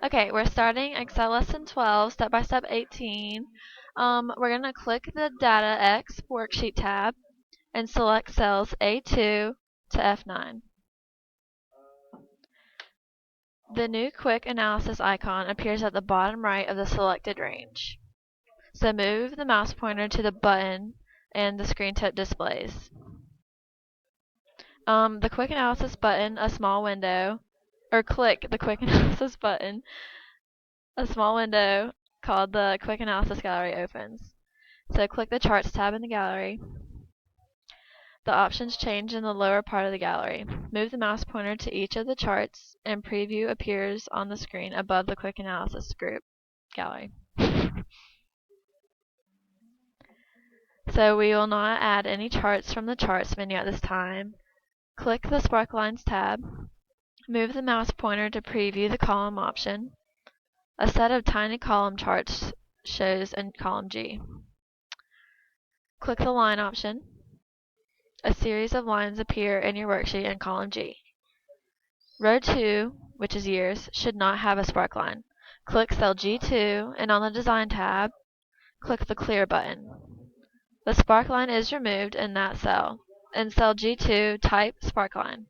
Okay, we're starting Excel Lesson 12, Step by Step 18. We're going to click the Data X Worksheet tab and select cells A2 to F9. The new Quick Analysis icon appears at the bottom right of the selected range. So move the mouse pointer to the button and the screen tip displays. The Quick Analysis button, a small window, or click the Quick Analysis button, a small window called the Quick Analysis Gallery opens. So click the Charts tab in the gallery. The options change in the lower part of the gallery. Move the mouse pointer to each of the charts and preview appears on the screen above the Quick Analysis group gallery. So we will not add any charts from the Charts menu at this time. Click the Sparklines tab. Move the mouse pointer to preview the column option. A set of tiny column charts shows in column G. Click the Line option. A series of lines appear in your worksheet in column G. Row 2, which is years, should not have a sparkline. Click cell G2 and on the Design tab, click the Clear button. The sparkline is removed in that cell. In cell G2, type sparkline.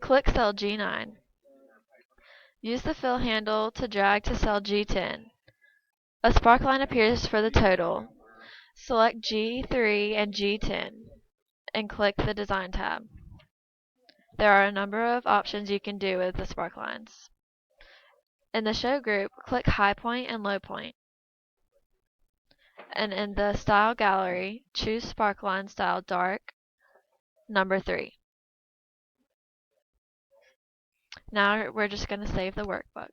Click cell G9. Use the fill handle to drag to cell G10. A sparkline appears for the total. Select G3 and G10 and click the Design tab. There are a number of options you can do with the sparklines. In the Show group, click High Point and Low Point. And in the Style gallery, choose Sparkline Style Dark, number 3. Now we're just going to save the workbook.